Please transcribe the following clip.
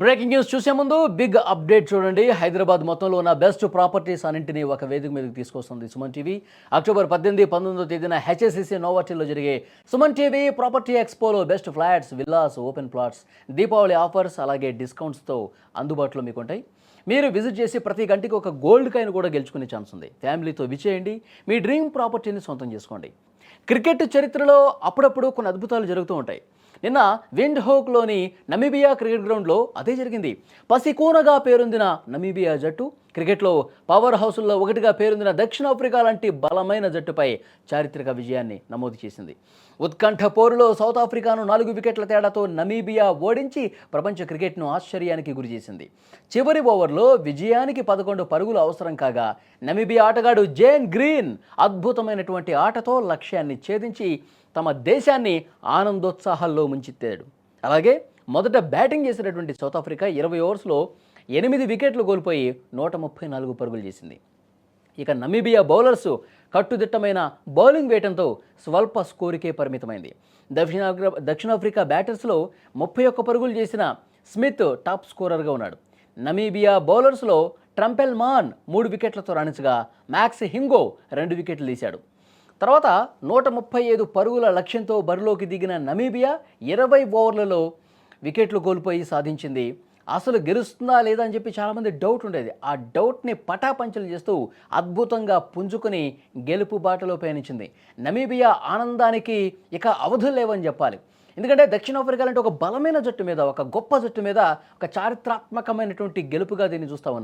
Breaking news చూసే ముందు big update చూడండి. హైదరాబాద్ మొత్తంలో ఉన్న బెస్ట్ ప్రాపర్టీస్ అన్నింటినీ ఒక వేదిక మీదకి తీసుకొస్తుంది సుమన్ టీవీ. అక్టోబర్ 18, 19వ తేదీన హెచ్ఎస్సిసి నోవార్టీలో జరిగే సుమన్ టీవీ ప్రాపర్టీ ఎక్స్పోలో best flats, villas, open plots, Deepavali offers అలాగే డిస్కౌంట్స్తో అందుబాటులో మీకు ఉంటాయి. మీరు విజిట్ చేసి ప్రతి గంటకి ఒక గోల్డ్ కాయిన్ కూడా గెలుచుకునే ఛాన్స్ ఉంది. ఫ్యామిలీతో విచేయండి, మీ డ్రీమ్ ప్రాపర్టీని సొంతం చేసుకోండి. క్రికెట్ చరిత్రలో అప్పుడప్పుడు కొన్ని అద్భుతాలు జరుగుతూ ఉంటాయి. నిన్న విండ్ హోక్లోని నమీబియా క్రికెట్ గ్రౌండ్లో అదే జరిగింది. పసికూనగా పేరొందిన నమీబియా జట్టు క్రికెట్లో పవర్ హౌస్ల్లో ఒకటిగా పేరొందిన దక్షిణాఫ్రికా లాంటి బలమైన జట్టుపై చారిత్రక విజయాన్ని నమోదు చేసింది. ఉత్కంఠ పోరులో సౌత్ ఆఫ్రికాను 4 వికెట్ల తేడాతో నమీబియా ఓడించి ప్రపంచ క్రికెట్ను ఆశ్చర్యానికి గురిచేసింది. చివరి ఓవర్లో విజయానికి 11 పరుగులు అవసరం కాగా నమీబియా ఆటగాడు జేన్ గ్రీన్ అద్భుతమైనటువంటి ఆటతో లక్ష్యాన్ని ఛేదించి తమ దేశాన్ని ఆనందోత్సాహాల్లో ముంచెత్తాడు. అలాగే మొదట బ్యాటింగ్ చేసినటువంటి సౌత్ ఆఫ్రికా 20 ఓవర్స్లో 8 వికెట్లు కోల్పోయి 134 పరుగులు చేసింది. ఇక నమీబియా బౌలర్స్ కట్టుదిట్టమైన బౌలింగ్ వేయడంతో స్వల్ప స్కోరుకే పరిమితమైంది. దక్షిణాఫ్రికా బ్యాటర్స్లో 31 పరుగులు చేసిన స్మిత్ టాప్ స్కోరర్గా ఉన్నాడు. నమీబియా బౌలర్స్లో ట్రంపెల్ మాన్ 3 వికెట్లతో రాణించగా మ్యాక్స్ హింగో 2 వికెట్లు తీశాడు. తర్వాత 135 పరుగుల లక్ష్యంతో బరిలోకి దిగిన నమీబియా 20 ఓవర్లలో వికెట్లు కోల్పోయి సాధించింది. అసలు గెలుస్తుందా లేదా అని చెప్పి చాలామంది డౌట్ ఉండేది. ఆ డౌట్ని పటాపంచలు చేస్తూ అద్భుతంగా పుంజుకొని గెలుపు బాటలో పయనించింది. నమీబియా ఆనందానికి ఇక అవధులు లేవని చెప్పాలి. ఎందుకంటే దక్షిణాఫ్రికా లాంటి ఒక బలమైన జట్టు మీద, ఒక గొప్ప జట్టు మీద ఒక చారిత్రాత్మకమైనటువంటి గెలుపుగా దీన్ని చూస్తూ ఉన్నారు.